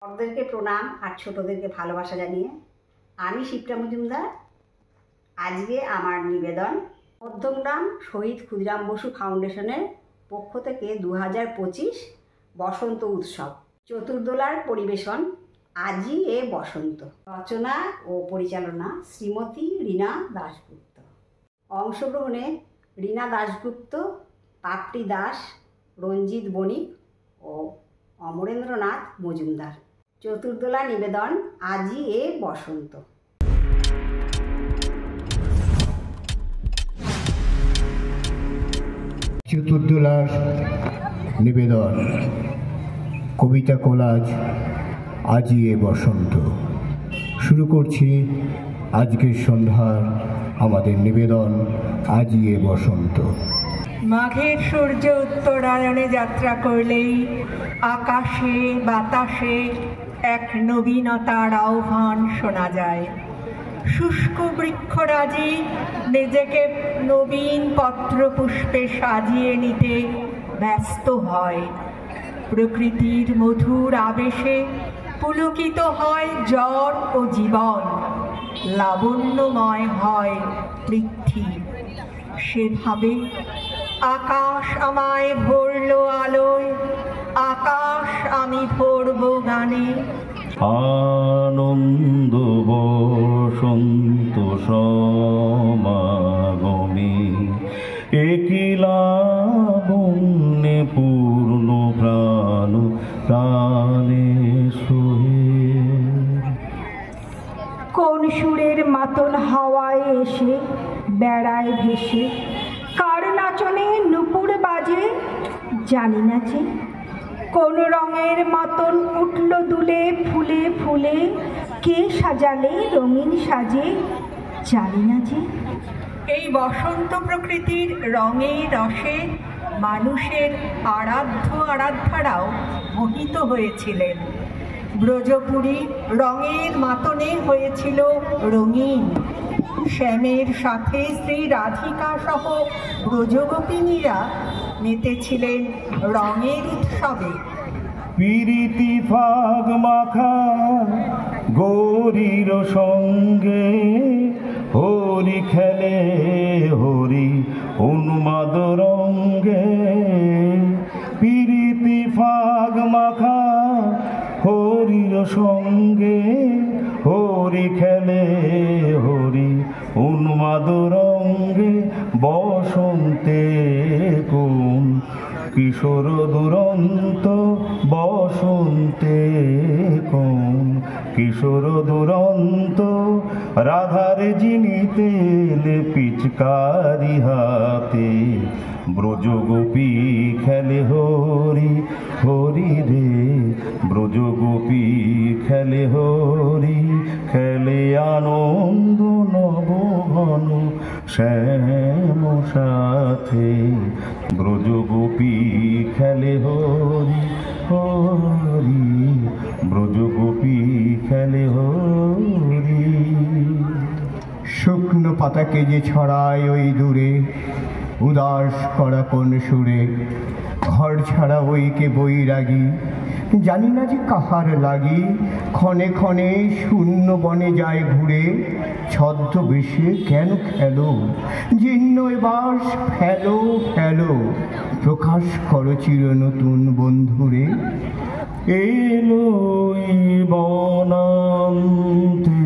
বড়দেরকে প্রণাম আর ছোটদেরকে ভালোবাসা জানিয়ে আমি শিপ্রা মজুমদার। আজকে আমার নিবেদন মধ্যমগ্রাম শহীদ ক্ষুদিরাম বসু ফাউন্ডেশনের পক্ষ থেকে 2025 বসন্ত উৎসব চতুর্দোলার পরিবেশন আজি এ বসন্ত। রচনা ও পরিচালনা শ্রীমতী রীনা দাশগুপ্ত। অংশগ্রহণে রীনা দাশগুপ্ত, পাপড়ি দাস, রঞ্জিত বণিক ও অমরেন্দ্রনাথ মজুমদার। চতুর্দোলা নিবেদন আজি এ বসন্ত। চতুর্দোলার নিবেদন কবিতা কোলাজ আজি এ বসন্ত। শুরু করছি আজকের সন্ধ্যার আমাদের নিবেদন আজি এ বসন্ত। মাঘের সূর্য উত্তরায়ণে যাত্রা করলেই আকাশে বাতাসে এক নবীনতার আহ্বান শোনা যায়। শুষ্ক বৃক্ষরাজি নিজেকে নবীন পত্রপুষ্পে সাজিয়ে নিতে ব্যস্ত হয়। প্রকৃতির মধুর আবেশে পুলকিত হয় জ্বর ও জীবন, লাবণ্যময় হয় পৃথ্বী। সেভাবে আকাশ আমায় ভরল আলোয়, আকাশ আমি ভরব গানে। আনন্দ বসন্ত সমাগমে একই লাবণ্যে পূর্ণ প্রাণ প্রাণে সোহে। কোন সুরের মাতন হাওয়ায় এসে বেড়ায় ভেসে, কার নাচনে নুপুর বাজে জানি না যে। কোন রঙের মাতন উঠল দুলে ফুলে ফুলে, কে সাজালে রঙিন সাজে জানি না যে। এই বসন্ত প্রকৃতির রঙে রসে মানুষের আরাধ্যারাও মোহিত হয়েছিলেন। ব্রজপুরী রঙের মাতনে হয়েছিল রঙিন। শ্যামের সাথে শ্রী রাধিকা সহ ব্রজগোপিনীরা মেতেছিলেন রঙের উৎসবে। প্রীতি ফাগ মাখা গৌরীর সঙ্গে হরি খেলে হরি উন্মাদ রঙ্গে। প্রীতি ফাগ মাখা হরির সঙ্গে হরি খেলে হরি উন্মাদ রঙ্গে। বসন্তে কোন কিশোর দুরন্ত, বসন্তে কোন কিশোর দুরন্ত। রাধার জিনিতে পিচকারি হাতে ব্রজগোপী খেলে হরি হরি রে। ব্রজগোপী খেলে হরি, খেলে আনন্দ নবঘন শ্যাম সাথে। ব্রজগোপী খেলে হরি হরি, ব্রজগোপী খেলে হরি। শুকনো পাতাকে যে ছড়ায় ওই দূরে উদাস করা কোন সুরে। ঘর ছাড়া ওইকে বৈরাগী জানি না যে কাহার লাগি। ক্ষণে ক্ষণে শূন্য বনে যায় ঘুরে, ছদ্মবেশে কেন খেলো জীর্ণ বাস ফেলো ফেলো। প্রকাশ করো চির নতুন বন্ধুরে। এলো বনান্তে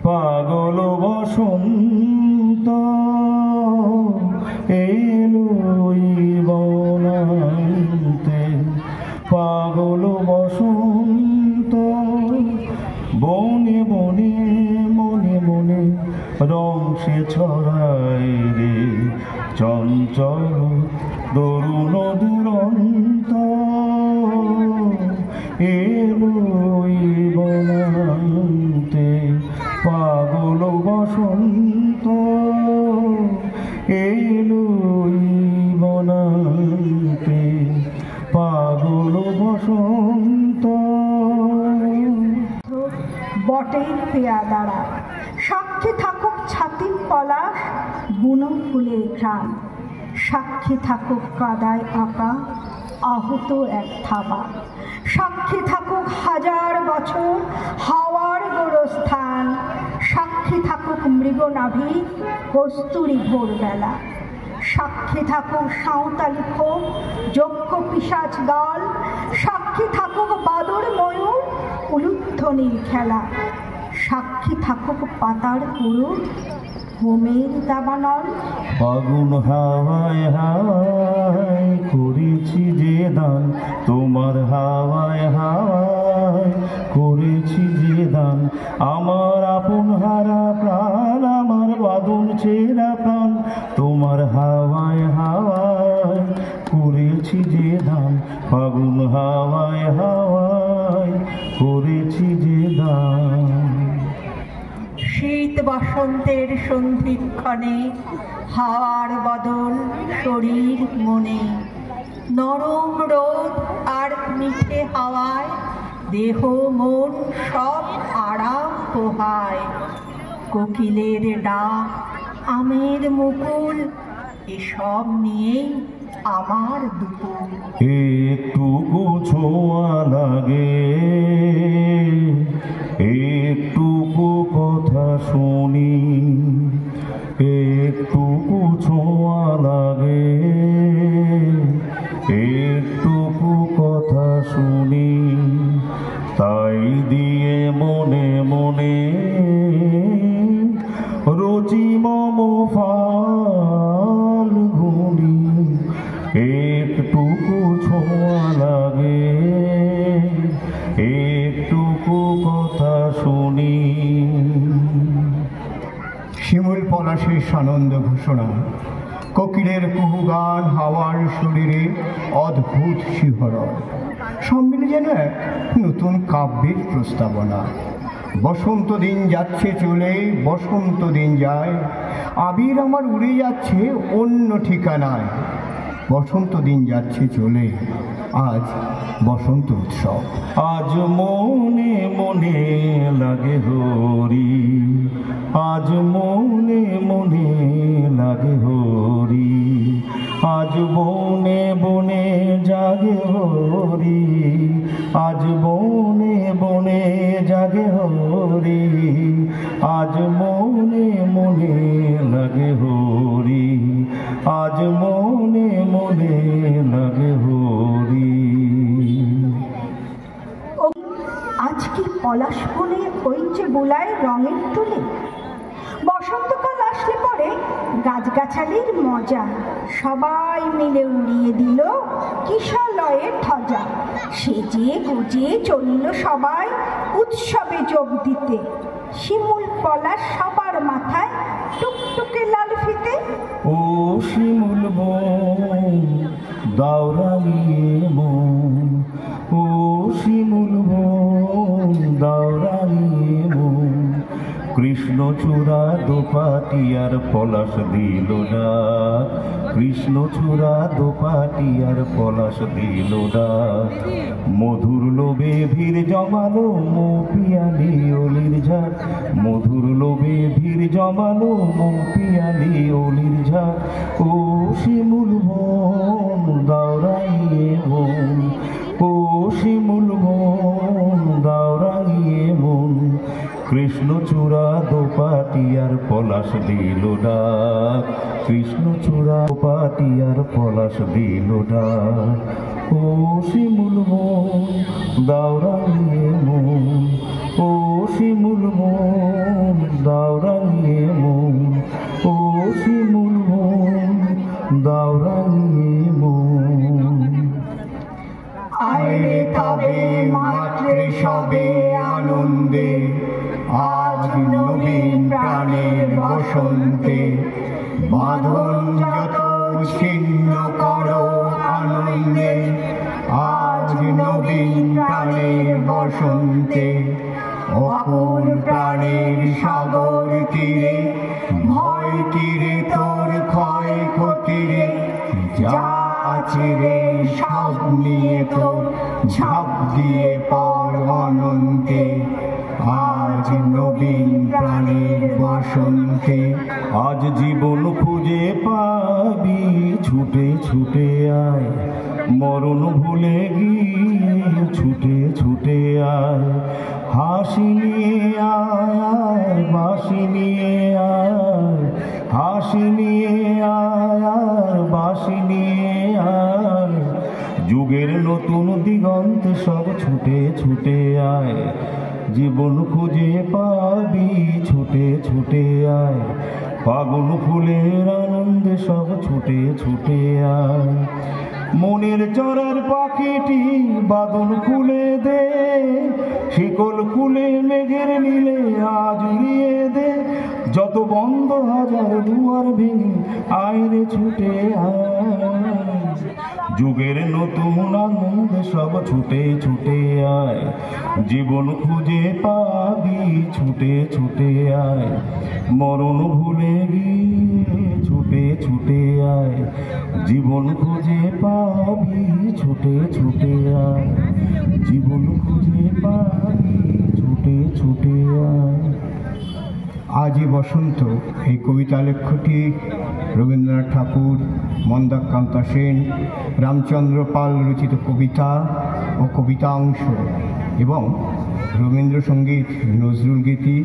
পাগল বসন্ত, এলো বনান্তে পাগল বসন্ত। বনে বনে মনে মনে রং সে ছড়ায় রে, চঞ্চল তরুণ দুরন্ত। এলো বনান্তে পাগল বসন্ত, এলো বনান্তে পাগল বসন্ত। বটের পেয়াদারা সাক্ষী থাকুক ছাতিম পলাশ, বুনো ফুলের ঘ্রাণ। সাক্ষী থাকুক কাদায় আঁকা আহত এক থাবা, সাক্ষী সাক্ষী থাকুক হাজার বছর হাওয়ার গোরস্থান, সাক্ষী থাকুক মৃগনাভি কস্তুরী ভোরবেলা, সাক্ষী থাকুক সাঁওতালি ক্ষোভ যজ্ঞ পিশাচ দল, সাক্ষী থাকুক বাদর ময়ূর উলুধ্বনির খেলা, সাক্ষী থাকুক পাতার পুরুষ হোমের দাবানল। ফাগুন হাওয়ায় হাওয়ায় করেছি যে দান, তোমার হাওয়ায় হাওয়ায় করেছি যে দান, আমার আপন হারা প্রাণ, আমার বাঁধন ছেঁড়া প্রাণ, তোমার হাওয়ায় হাওয়ায় করেছি যে দান, ফাগুন হাওয়ায় হাওয়ায় করেছি যে দান। শীত বসন্তের সন্ধিক্ষণে হাওয়ার বদল শরীর মনে, নরম রোদ আর মিঠে হাওয়ায় দেহ মন সব আরাম পোহায়। কোকিলের ডাক, আমের মুকুল, এসব নিয়েই আমার দুপুর। একটুকু ছোঁয়া লাগে, একটুকু কথা শুনি, একটুকু ছোঁয়া লাগে, একটুকু কথা শুনি, তাই দিয়ে মনে মনে রচি মম ফাল্গুনি। একটুকু ছোঁয়া লাগে, একটুকু কথা শুনি। শিমুল পলাশের সানন্দ ঘোষণা, কোকিলের কুহুগান, হাওয়ার শরীরে অদ্ভুত শিহরণ, সব মিলে যেন এক নতুন কাব্যের প্রস্তাবনা। বসন্ত দিন যাচ্ছে চলে, বসন্ত দিন যায়, আবির আমার উড়ে যাচ্ছে অন্য ঠিকানায়। বসন্ত দিন যাচ্ছে চলে, আজ বসন্ত উৎসব। আজ মনে মনে লাগে হরি, আজ মনে মনে লাগে হরি, আজ বনে বনে জাগে হরি, আজ বনে বনে জাগে হরি, আজ মনে মনে লাগে হরি, আজ মনে মনে লাগে হরি। আজ কি পলাশ বনে ওই যে বোলায় রঙের তুলে, বসন্তকাল আসলে পরে গাছগাছালির মজা, সবাই মিলে উড়িয়ে দিল কিশলয়ের ধ্বজা। সেজে গুজে চলল সবাই উৎসবে যোগ দিতে, শিমুল পলাশ সবার মাথায় টুকটুকে লাল ফিতে। ও শিমুল বন দাওরানিয়ে মন, ও শিমুল বন দাওরানিয়ে মন, কৃষ্ণচূড়া দোপাটিয়ার পলাশ দিল ডাক, কৃষ্ণচূড়া দোপাটিয়ার পলাশ দিল ডাক, মধুর লোভে ভিড় জমালো মো পিয়ালি অলির ঝাঁক, মধুর লোভে ভিড় জমালো মো পিয়ালি অলির ঝাঁক। ও শিমুল বন দাওরানিয়ে মন, ও শিমুল বন দাওরানিয়ে মন, কৃষ্ণচূড়া দোপাটিয়ার পলাশ দিল ডাক, কৃষ্ণচূড়া দোপাটিয়ার পলাশ দিল ডাক। ও শিমুল বন দাওরানিয়ে মন, ও শিমুল বন দাওরানিয়ে মন, ও শিমুল বন দাওরানিয়ে মন। আইরে তবে মাত্রে সবে আনন্দে, আজ নবীন প্রাণের বসন্তে, বাঁধন যত ছিন্ন করো আনন্দে, আজ নবীন প্রাণের বসন্তে। অকুল প্রাণের সাগর তীরে, ভয় তীরে তোর ক্ষয় ক্ষতিরে, যা আছে রে সব নিয়ে তোর ঝাঁপ দিয়ে পর অনন্তে, আজ নবীন প্রাণের বসন্তে। আজ জীবন খুঁজে পাবি ছুটে ছুটে আয়, মরণ ভুলে গিয়ে ছুটে ছুটে আয়, হাসি নিয়ে আয়, বাঁশি নিয়ে আয়, হাসি নিয়ে আয়, বাঁশি নিয়ে আয়, যুগের নতুন দিগন্তে সব ছুটে ছুটে আয়, জীবন খুঁজে পাবি ছুটে ছুটে আয়, ফাগুন ফুলের আনন্দে সব ছুটে ছুটে আয়, মনের চরার পাখিটি বাদন খুলে দে, শিকল খুলে মেঘের নীলে আজ উড়িয়ে দে, যত বন্ধ হাজার দুয়ার ভেঙে আইরে ছুটে আয়, যুগের নতুন আনন্দে সব ছুটে ছুটে আয়, জীবন খুঁজে পাবি ছুটে ছুটে আয়, মরণ ভুলে গিয়ে ছুটে ছুটে আয়, জীবন খুঁজে পাবি ছুটে ছুটে আয়, জীবন খুঁজে পাবি ছুটে ছুটে আয়। আজই বসন্ত এই কবিতা লেখ্যটি রবীন্দ্রনাথ ঠাকুর, মন্দাকান্তা সেন, রামচন্দ্র পাল রচিত কবিতা ও কবিতাংশ এবং রবীন্দ্রসঙ্গীত, নজরুল গীতি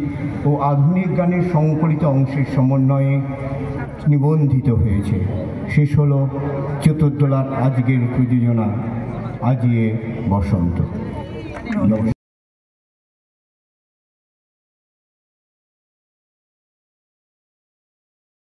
ও আধুনিক গানের সংকলিত অংশের সমন্বয়ে নিবন্ধিত হয়েছে। শেষ হল চতুর্দোলার আজকের প্রযোজনা, আজিয়ে বসন্ত। নমস্কার।